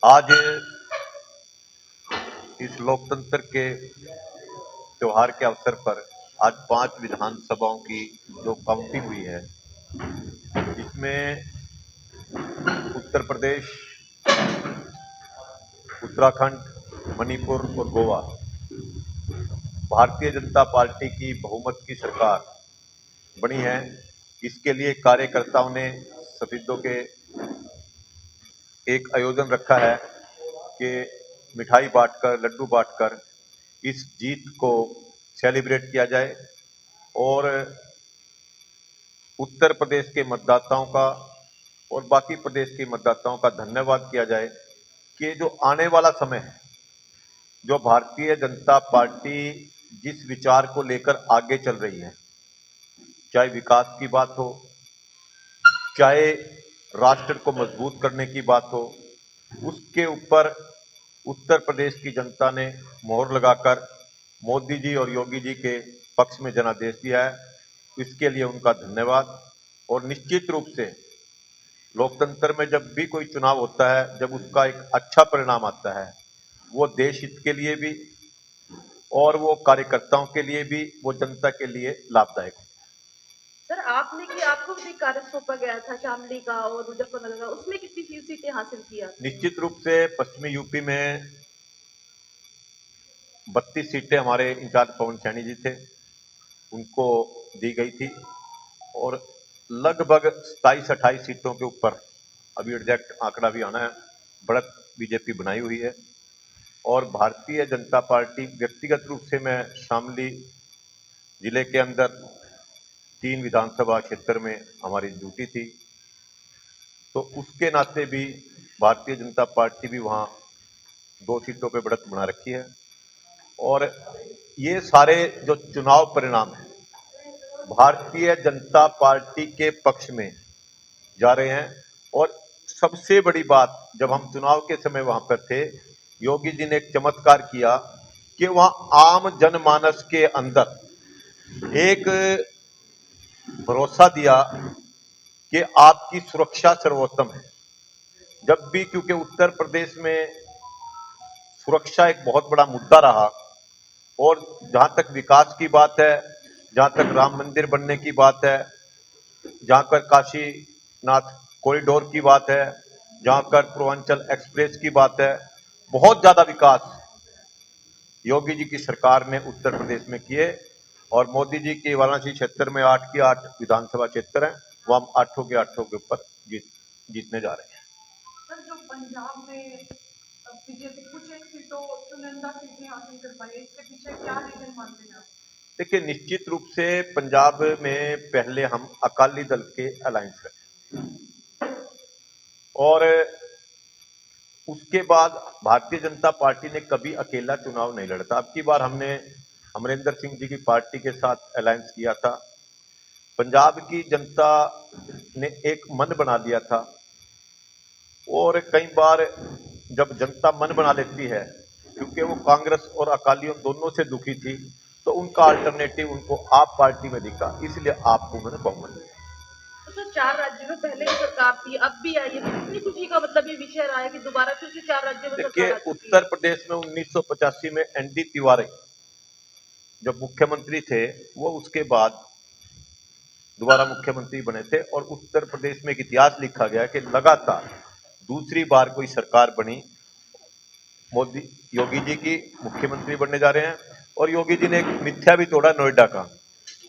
आज इस लोकतंत्र के त्योहार के अवसर पर आज 5 विधानसभाओं की जो काउंटिंग हुई है, इसमें उत्तर प्रदेश, उत्तराखंड, मणिपुर और गोवा भारतीय जनता पार्टी की बहुमत की सरकार बनी है। इसके लिए कार्यकर्ताओं ने शहीदों के एक आयोजन रखा है कि मिठाई बांटकर, लड्डू बांटकर इस जीत को सेलिब्रेट किया जाए और उत्तर प्रदेश के मतदाताओं का और बाकी प्रदेश के मतदाताओं का धन्यवाद किया जाए कि जो आने वाला समय है, जो भारतीय जनता पार्टी जिस विचार को लेकर आगे चल रही है, चाहे विकास की बात हो, चाहे राष्ट्र को मजबूत करने की बात हो, उसके ऊपर उत्तर प्रदेश की जनता ने मोहर लगाकर मोदी जी और योगी जी के पक्ष में जनादेश दिया है। इसके लिए उनका धन्यवाद। और निश्चित रूप से लोकतंत्र में जब भी कोई चुनाव होता है, जब उसका एक अच्छा परिणाम आता है, वो देश हित के लिए भी और वो कार्यकर्ताओं के लिए भी, वो जनता के लिए लाभदायक है। सर, आपने कि आपको भी कार्य सौंपा गया था शामली का और मुजफ्फरनगर का, उसमें कितनी सीटें हासिल की आपने? निश्चित रूप से पश्चिमी यूपी में 32 सीटें हमारे इंचार्ज पवन सैनी जी थे, उनको दी गई थी और लगभग 27-28 सीटों के ऊपर, अभी एग्जैक्ट आंकड़ा भी आना है, बढ़त बीजेपी बनाई हुई है। और भारतीय जनता पार्टी, व्यक्तिगत रूप से मैं शामली जिले के अंदर 3 विधानसभा क्षेत्र में हमारी ड्यूटी थी, तो उसके नाते भी भारतीय जनता पार्टी भी वहाँ 2 सीटों पे बढ़त बना रखी है। और ये सारे जो चुनाव परिणाम है भारतीय जनता पार्टी के पक्ष में जा रहे हैं। और सबसे बड़ी बात, जब हम चुनाव के समय वहां पर थे, योगी जी ने एक चमत्कार किया कि वहां आम जनमानस के अंदर एक भरोसा दिया कि आपकी सुरक्षा सर्वोत्तम है। जब भी, क्योंकि उत्तर प्रदेश में सुरक्षा एक बहुत बड़ा मुद्दा रहा, और जहां तक विकास की बात है, जहां तक राम मंदिर बनने की बात है, जहां पर काशीनाथ कॉरिडोर की बात है, जहां पर पूर्वांचल एक्सप्रेस की बात है, बहुत ज्यादा विकास योगी जी की सरकार ने उत्तर प्रदेश में किए। और मोदी जी के वाराणसी क्षेत्र में 8 की 8 विधानसभा क्षेत्र हैं, वो हम 8 के 8 के ऊपर जीतने जा रहे हैं। सर, जो पंजाब में बीजेपी कुछ एक सीटों चुनिंदा सीटें हासिल कर पाई है, इसके पीछे क्या रीजन मानते हैं आप? देखिए, निश्चित रूप से पंजाब में पहले हम अकाली दल के अलायंस रहे और उसके बाद भारतीय जनता पार्टी ने कभी अकेला चुनाव नहीं लड़ा था। अब की बार हमने अमरिंदर सिंह जी की पार्टी के साथ अलायंस किया था। पंजाब की जनता ने एक मन बना लिया था और कई बार जब जनता मन बना लेती है, क्योंकि वो कांग्रेस और अकालियों दोनों से दुखी थी, तो उनका अल्टरनेटिव उनको आप पार्टी में दिखा, इसलिए आपको उन्होंने बहुमत दिया। तो सर, 4 राज्यों में पहले भी सरकार थी, अब भी आई है, तो कितनी खुशी का मतलब ये विषय रहा है कि दोबारा फिर से 4 राज्यों में देखिए, सरकार आ चुकी है। उत्तर प्रदेश में 1985 में एनडी तिवारी जब मुख्यमंत्री थे, वो उसके बाद दोबारा मुख्यमंत्री बने थे और उत्तर प्रदेश में एक इतिहास लिखा गया कि लगातार दूसरी बार कोई सरकार बनी, मोदी योगी जी की मुख्यमंत्री बनने जा रहे हैं। और योगी जी ने एक मिथ्या भी तोड़ा नोएडा का।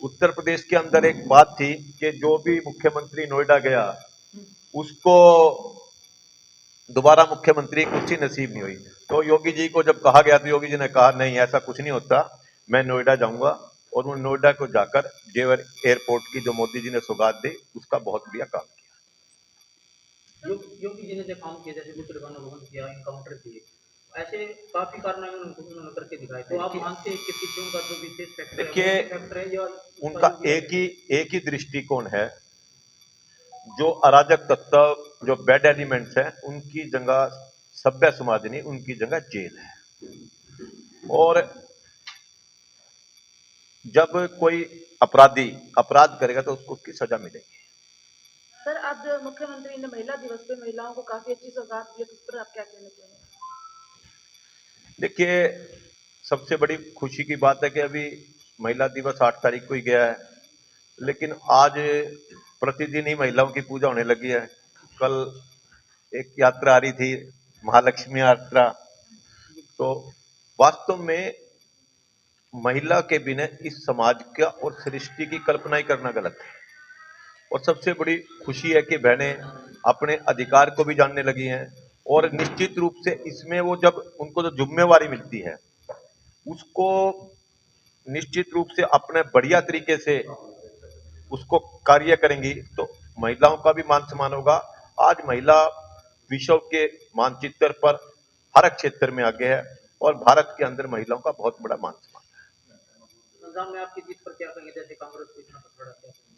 उत्तर प्रदेश के अंदर एक बात थी कि जो भी मुख्यमंत्री नोएडा गया, उसको दोबारा मुख्यमंत्री कुर्सी नसीब नहीं हुई। तो योगी जी को जब कहा गया, तो योगी जी ने कहा नहीं, ऐसा कुछ नहीं होता, मैं नोएडा जाऊंगा। और वो नोएडा को जाकर जेवर एयरपोर्ट की जो मोदी जी ने सौगात दी, उसका बहुत बढ़िया काम किया। योगी जी ने जो काम किया, जैसे बुजुर्गों भवन किया, इनकाउंटर किए, ऐसे काफी कारनामे उन्होंने करके दिखाए, तो आप मानते हैं कि पीछे उनका जो विशेष फैक्टर है या उनका एक ही दृष्टिकोण है, जो अराजक तत्व, जो बैड एलिमेंट्स हैं, उनकी जगह सभ्य समाज नहीं, उनकी जगह जेल है। और जब कोई अपराधी अपराध करेगा तो उसको उसकी सजा मिलेगी। सर, आज मुख्यमंत्री ने महिला दिवस पे महिलाओं को काफी अच्छी सौगात दी है, तो उस पर आप क्या कहना चाहेंगे? देखिए, सबसे बड़ी खुशी की बात है कि अभी महिला दिवस 8 तारीख को ही गया है, लेकिन आज प्रतिदिन ही महिलाओं की पूजा होने लगी है। कल एक यात्रा आ रही थी, महालक्ष्मी यात्रा। तो वास्तव में महिला के बिना इस समाज का और सृष्टि की कल्पना ही करना गलत है। और सबसे बड़ी खुशी है कि बहनें अपने अधिकार को भी जानने लगी हैं, और निश्चित रूप से इसमें वो जब उनको जो जिम्मेवारी मिलती है उसको निश्चित रूप से अपने बढ़िया तरीके से उसको कार्य करेंगी, तो महिलाओं का भी मान सम्मान होगा। आज महिला विश्व के मानचित्र पर हर क्षेत्र में आगे है, और भारत के अंदर महिलाओं का बहुत बड़ा मान सम्मान है। पंजाब में आपकी जीत पर क्या कहेंगे? जैसे कांग्रेस को इतना पकड़ा, क्या कहेंगे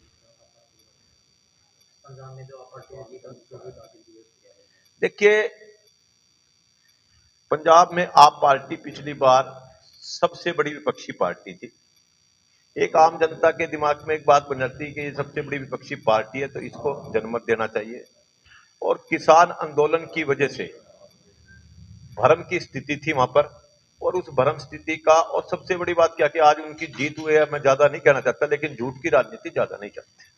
पंजाब में जो आप पार्टी है जीत है? देखिए, पंजाब में आप पार्टी पिछली बार सबसे बड़ी विपक्षी पार्टी थी। एक आम जनता के दिमाग में एक बात बन जाती है कि ये सबसे बड़ी विपक्षी पार्टी है, तो इसको जनमत देना चाहिए। और किसान आंदोलन की वजह से भ्रम की स्थिति थी वहां पर, और उस भ्रम स्थिति का, और सबसे बड़ी बात क्या कि आज उनकी जीत हुई है, मैं ज्यादा नहीं कहना चाहता, लेकिन झूठ की राजनीति ज्यादा नहीं चलती।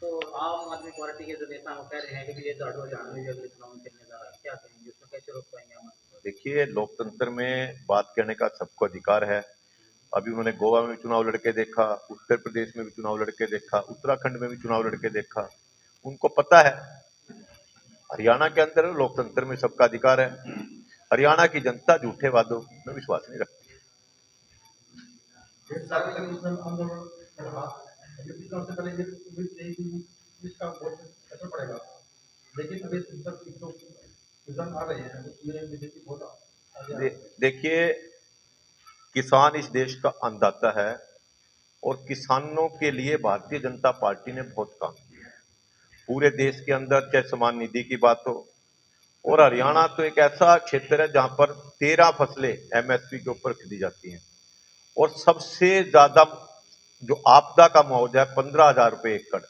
तो आम आदमी पार्टी के जो नेता वो कह रहे हैं कि ये झाड़ू हरियाणा में भी अगले चुनाव में खेलने जा रहा है, क्या कहेंगे उसमें? कैसे रोक पाएंगे आम आदमी पार्टी? देखिए, लोकतंत्र में बात कहने का सबको अधिकार है। अभी उन्होंने गोवा में भी चुनाव लड़के देखा, उत्तर प्रदेश में भी चुनाव लड़के देखा, उत्तराखंड में भी चुनाव लड़के देखा। उनको पता है हरियाणा के अंदर लोकतंत्र में सबका अधिकार है। हरियाणा की जनता झूठे वादों में विश्वास नहीं रखती। देखिए, किसान इस देश का अन्नदाता है, और किसानों के लिए भारतीय जनता पार्टी ने बहुत काम किया है पूरे देश के अंदर, चाहे सम्मान निधि की बात हो। और हरियाणा तो एक ऐसा क्षेत्र है जहां पर 13 फसलें एमएसपी के ऊपर खरीदी जाती हैं, और सबसे ज्यादा जो आपदा का मुआवजा है 15,000 रुपये एकड़,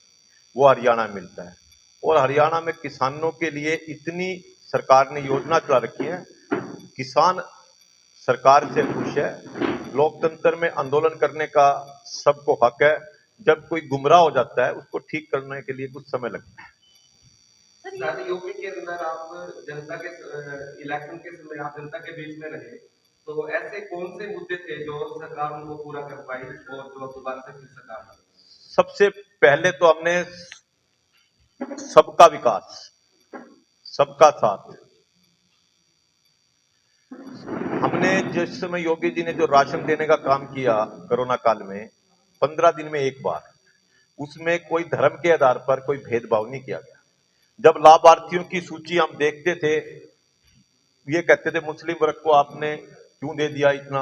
वो हरियाणा में मिलता है। और हरियाणा में किसानों के लिए इतनी सरकार ने योजना चला रखी है, किसान सरकार से खुश है। लोकतंत्र में आंदोलन करने का सबको हक है। जब कोई गुमराह हो जाता है उसको ठीक करने के लिए कुछ समय लगता है। यूपी के अंदर आप जनता के इलेक्शन के समय आप जनता के बीच में रहे, तो ऐसे कौन से मुद्दे थे जो सरकार उनको पूरा कर पाई और जो दोबारा से फिर सरकार बनी? सबसे पहले तो हमने सबका विकास, सबका साथ। हमने जिस समय योगी जी ने जो राशन देने का काम किया कोरोना काल में, 15 दिन में एक बार, उसमें कोई धर्म के आधार पर कोई भेदभाव नहीं किया गया। जब लाभार्थियों की सूची हम देखते थे, ये कहते थे मुस्लिम वर्ग को आपने क्यों दे दिया इतना।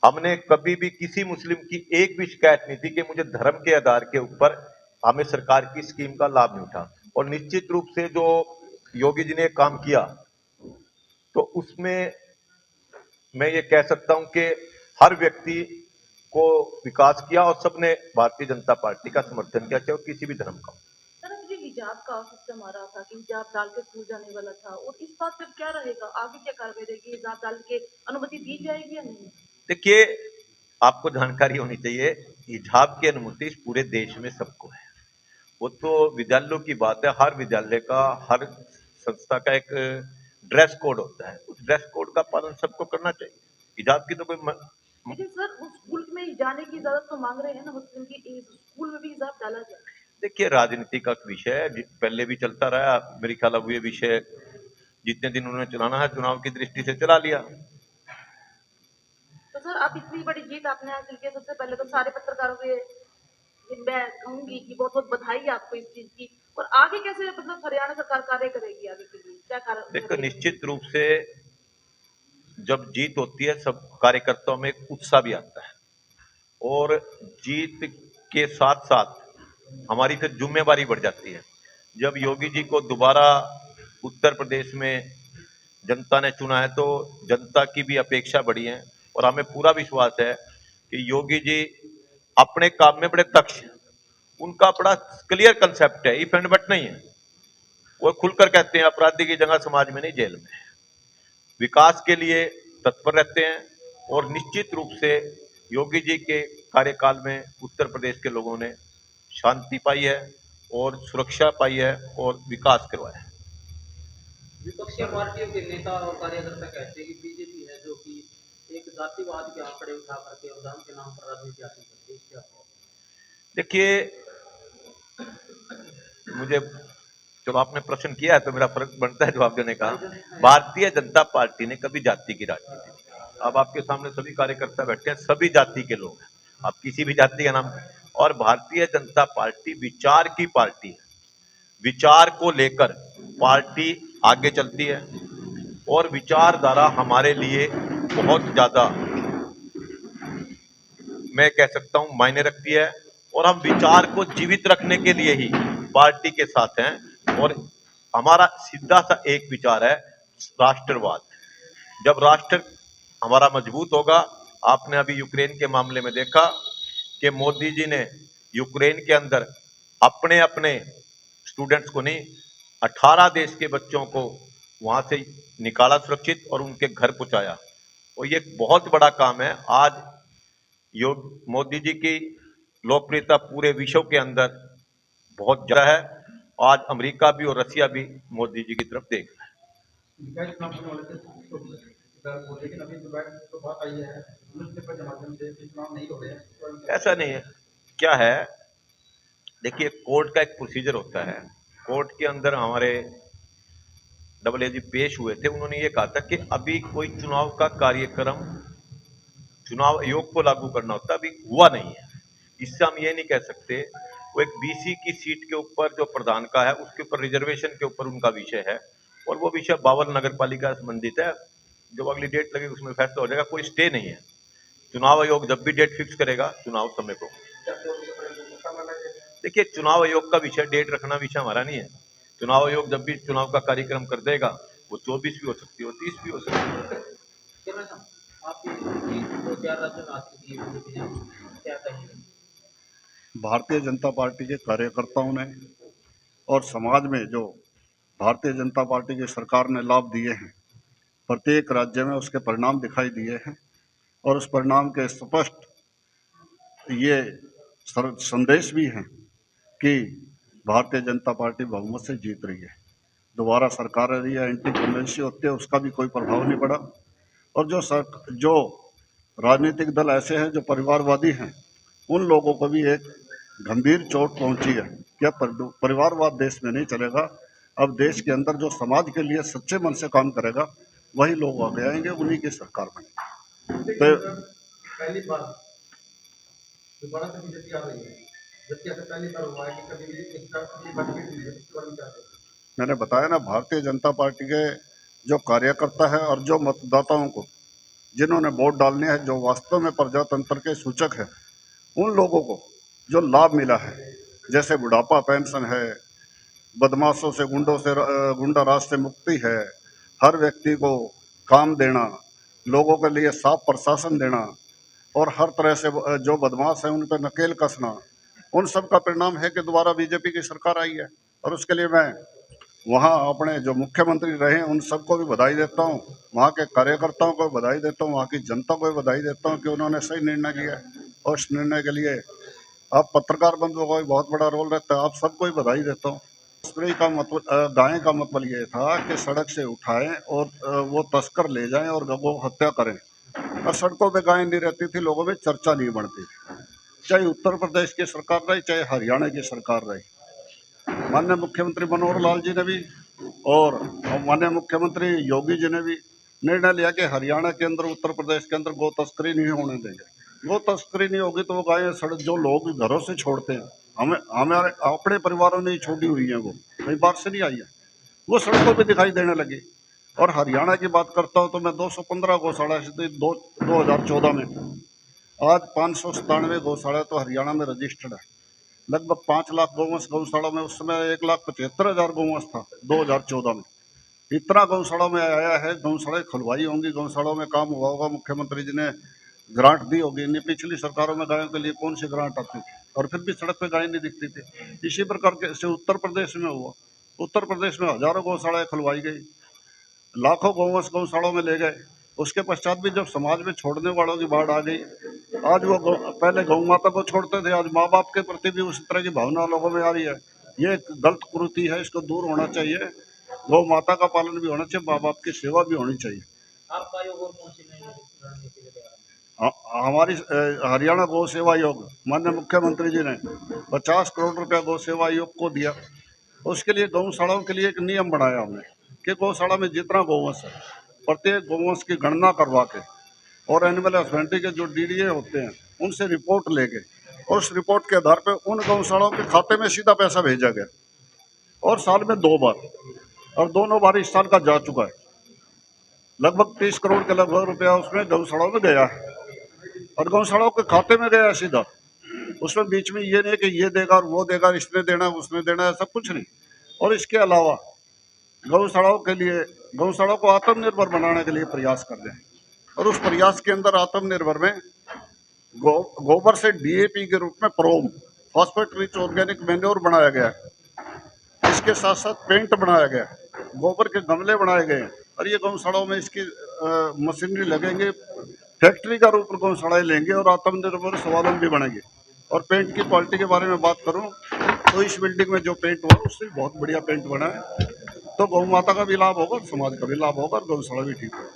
हमने कभी भी किसी मुस्लिम की एक भी शिकायत नहीं थी कि मुझे धर्म के आधार के ऊपर हमें सरकार की स्कीम का लाभ नहीं उठा। और निश्चित रूप से जो योगी जी ने काम किया, तो उसमें मैं ये कह सकता हूं कि हर व्यक्ति को विकास किया, और सबने भारतीय जनता पार्टी का समर्थन किया, चाहे वो किसी भी धर्म का। सर, अभी जो हिजाब का सिस्टम आ रहा था कि हिजाब डाल के स्कूल जाने वाला था, और इस बात पे क्या रहेगा, आगे क्या कार्रवाई रहेगी? हिजाब डाल के अनुमति दी जाएगी या नहीं? देखिए, आपको जानकारी होनी चाहिए, हिजाब की अनुमति इस पूरे देश में सबको है। वो तो विद्यालयों की बात है, हर विद्यालय का, हर संस्था का एक ड्रेस कोड होता है, उस ड्रेस कोड का पालन सबको करना चाहिए। हिजाब की तो कोई लेकिन सर, उस स्कूल में जाने की इजाजत तो मांग रहे हैं ना मुस्लिम की, स्कूल में भी हिजाब डाला जाए। देखिए, राजनीति का विषय है, पहले भी चलता रहा। मेरे ख्याल अब ये विषय जितने दिन उन्होंने चलाना है, चुनाव की दृष्टि से चला लिया। तो सर, आप इतनी बड़ी जीत आपने हासिल की, सबसे पहले तो सारे पत्रकारों के मैं कहूंगी कि बहुत बहुत बधाई आपको इस चीज की। और आगे कैसे मतलब हरियाणा सरकार कार्य करेगी आगे के लिए, क्या कार्य? देखो, निश्चित रूप से जब जीत होती है, सब कार्यकर्ताओं में एक उत्साह भी आता है, और जीत के साथ साथ हमारी फिर जिम्मेवारी बढ़ जाती है। जब योगी जी को दोबारा उत्तर प्रदेश में जनता ने चुना है, तो जनता की भी अपेक्षा बढ़ी है, और हमें पूरा विश्वास है कि योगी जी अपने काम में बड़े दक्ष हैं, उनका बड़ा क्लियर कंसेप्ट है, इफ एंड बट नहीं है। वो खुलकर कहते हैं अपराधी की जगह समाज में नहीं जेल में। विकास के लिए तत्पर रहते हैं और निश्चित रूप से योगी जी के कार्यकाल में उत्तर प्रदेश के लोगों ने शांति पाई है और सुरक्षा पाई है और विकास करवाया है। विपक्षी पार्टियों के नेता और कार्यकर्ता कहते हैं कि बीजेपी है जो कि एक जातिवाद के आंकड़े उठा करके और धर्म के नाम पर राजनीति हासिल करती है, इसके आपको? देखिए, मुझे चलो आपने प्रश्न किया है तो मेरा फर्ज बनता है जवाब देने का। भारतीय जनता पार्टी ने कभी जाति की राजनीति नहीं की। अब आपके सामने सभी कार्यकर्ता बैठे हैं, सभी जाति के लोग हैं, आप किसी भी जाति का नाम। और भारतीय जनता पार्टी विचार की पार्टी है, विचार को लेकर पार्टी आगे चलती है और विचारधारा हमारे लिए बहुत ज्यादा, मैं कह सकता हूं, मायने रखती है। और हम विचार को जीवित रखने के लिए ही पार्टी के साथ हैं। और हमारा सीधा सा एक विचार है, राष्ट्रवाद। जब राष्ट्र हमारा मजबूत होगा, आपने अभी यूक्रेन के मामले में देखा कि मोदी जी ने यूक्रेन के अंदर अपने अपने स्टूडेंट्स को नहीं, 18 देश के बच्चों को वहां से निकाला सुरक्षित और उनके घर पहुंचाया। और ये बहुत बड़ा काम है। आज मोदी जी की लोकप्रियता पूरे विश्व के अंदर बहुत ज्यादा है। आज अमेरिका भी और रसिया भी मोदी जी की तरफ देख रहा है। लेकिन अभी तो बात आई है न्यूज़पेपर के माध्यम से चुनाव नहीं हो रहे हैं। ऐसा नहीं है, क्या है, देखिए कोर्ट का एक प्रोसीजर होता है। कोर्ट के अंदर हमारे AA पेश हुए थे, उन्होंने ये कहा था कि अभी कोई चुनाव का कार्यक्रम चुनाव आयोग को लागू करना होता, अभी हुआ नहीं है। इससे हम ये नहीं कह सकते। वो एक BC की सीट के ऊपर जो प्रधान का है, उसके ऊपर रिजर्वेशन के ऊपर उनका विषय है और वो विषय 52 नगर पालिका संबंधित है। जो अगली डेट लगेगी उसमें फैसला हो जाएगा, कोई स्टे नहीं है। चुनाव आयोग जब भी डेट फिक्स करेगा चुनाव समय को। देखिए, चुनाव आयोग का विषय डेट रखना विषय हमारा नहीं है। चुनाव आयोग जब भी चुनाव का कार्यक्रम कर देगा, वो 24 भी हो सकती है, 30 भी हो सकती है। भारतीय जनता पार्टी के कार्यकर्ताओं ने और समाज में जो भारतीय जनता पार्टी की सरकार ने लाभ दिए हैं, प्रत्येक राज्य में उसके परिणाम दिखाई दिए हैं और उस परिणाम के स्पष्ट ये संदेश भी हैं कि भारतीय जनता पार्टी बहुमत से जीत रही है। दोबारा सरकार रही है, एंटी कन्वेंसी होती है, उसका भी कोई प्रभाव नहीं पड़ा। और जो राजनीतिक दल ऐसे हैं जो परिवारवादी हैं, उन लोगों को भी एक गंभीर चोट पहुंची है। क्या परिवारवाद देश में नहीं चलेगा। अब देश के अंदर जो समाज के लिए सच्चे मन से काम करेगा वही लोग आगे आएंगे, उन्हीं की सरकार बनेगी। तो पहली बार दोबारा से बीजेपी आ रही है, जबकि ऐसा पहली बार हुआ है कि कभी भी इस तरह की बात नहीं हुई है। मैंने बताया ना, भारतीय जनता पार्टी के जो कार्यकर्ता है और जो मतदाताओं को जिन्होंने वोट डालने हैं, जो वास्तव में प्रजातंत्र के सूचक है, उन लोगों को जो लाभ मिला है, जैसे बुढ़ापा पेंशन है, बदमाशों से गुंडा राज से मुक्ति है, हर व्यक्ति को काम देना, लोगों के लिए साफ प्रशासन देना और हर तरह से जो बदमाश है उन पर नकेल कसना, उन सब का परिणाम है कि दोबारा बीजेपी की सरकार आई है। और उसके लिए मैं वहाँ अपने जो मुख्यमंत्री रहे उन सबको भी बधाई देता हूँ, वहाँ के कार्यकर्ताओं को बधाई देता हूँ, वहाँ की जनता को भी बधाई देता हूँ कि उन्होंने सही निर्णय लिया। और उस निर्णय के लिए आप पत्रकार बंधुओं का भी बहुत बड़ा रोल रहता है, आप सबको भी बधाई देता हूँ। तस्करी का मतलब, गाय का मतलब ये था कि सड़क से उठाएं और वो तस्कर ले जाएं और गौ हत्या करें। और सड़कों पे गायें नहीं रहती थी, लोगों में चर्चा नहीं बढ़ती थी। चाहे उत्तर प्रदेश की सरकार रही, चाहे हरियाणा की सरकार रही, माननीय मुख्यमंत्री मनोहर लाल जी ने भी और माननीय मुख्यमंत्री योगी जी ने भी निर्णय लिया कि हरियाणा के अंदर, उत्तर प्रदेश के अंदर गौ तस्करी नहीं होने देंगे। गौ तस्करी नहीं होगी तो वो गायें सड़क, जो लोग घरों से छोड़ते हैं, हमारे अपने परिवारों ने ही छोड़ी हुई है, वो कहीं बाहर से नहीं आई है, वो सड़कों पे दिखाई देने लगी। और हरियाणा की बात करता हूँ तो मैं 215 गौशाला 2014 में, आज 597 गौशाला तो हरियाणा में रजिस्टर्ड है। लगभग 5 लाख गौवंश गौशाला में, उस समय 1,75,000 गौवंश था 2014 में। इतना गौशाला में आया है, गौशाला खुलवाई होंगी, गौशाला में काम हुआ होगा, मुख्यमंत्री जी ने ग्रांट दी होगी। पिछली सरकारों में गायों के लिए कौन सी ग्रांट आती थी? और फिर भी सड़क पे गाय नहीं दिखती थी। इसी प्रकार के से उत्तर प्रदेश में हुआ। उत्तर प्रदेश में हजारों गौशालाएं खुलवाई गई, लाखों गौवंश गौशालाओं में ले गए। उसके पश्चात भी जब समाज में छोड़ने वालों की बाढ़ आ गई, आज वो पहले गौ माता को छोड़ते थे, आज माँ बाप के प्रति भी उसी तरह की भावना लोगों में आ रही है। ये एक गलत कुरीति है, इसको दूर होना चाहिए। गौ माता का पालन भी होना चाहिए, माँ बाप की सेवा भी होनी चाहिए। आपका योग और कौन सी नई रणनीति लेके आ रहे हैं? हमारी हरियाणा गौ सेवा आयोग, माननीय मुख्यमंत्री जी ने 50 करोड़ रुपया गौ सेवा आयोग को दिया। उसके लिए गौशालाओं के लिए एक नियम बनाया हमने कि गौशाला में जितना गौवंश है, प्रत्येक गौवंश की गणना करवा के और एनिमल हस्बेंड्री के जो डीडीए होते हैं उनसे रिपोर्ट लेके, और उस रिपोर्ट के आधार पर उन गौशालाओं के खाते में सीधा पैसा भेजा गया। और साल में 2 बार, और दोनों बार इस साल का जा चुका है। लगभग 30 करोड़ के लगभग रुपया उसमें गौशालाओं में गया है, और गौशालाओं के खाते में गया सीधा। उसमें बीच में ये नहीं कि ये देगा और वो देगा, इसने देना उसने देना, ऐसा कुछ नहीं। और इसके अलावा गौशालाओं के लिए, गौशालाओं को आत्मनिर्भर बनाने के लिए प्रयास कर रहे हैं, और उस प्रयास के अंदर आत्मनिर्भर में गोबर से डीएपी के रूप में प्रोम फॉस्फेट रिच ऑर्गेनिक मैन्योर बनाया गया है। इसके साथ साथ पेंट बनाया गया है, गोबर के गमले बनाए गए हैं, और ये गौशालाओं में इसकी मशीनरी लगेंगे, फैक्ट्री का रूप गौशालाएं लेंगे और आत्मनिर्भर स्वावलंबी बनेंगे। और पेंट की क्वालिटी के बारे में बात करूं तो इस बिल्डिंग में जो पेंट हुआ उससे बहुत बढ़िया पेंट बना है। तो गौ माता का भी लाभ होगा, समाज का भी लाभ होगा, और गौशाला भी ठीक होगा।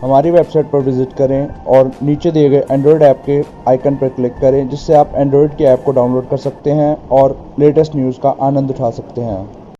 हमारी वेबसाइट पर विजिट करें और नीचे दिए गए एंड्रॉयड ऐप के आइकन पर क्लिक करें, जिससे आप एंड्रॉयड की ऐप को डाउनलोड कर सकते हैं और लेटेस्ट न्यूज़ का आनंद उठा सकते हैं।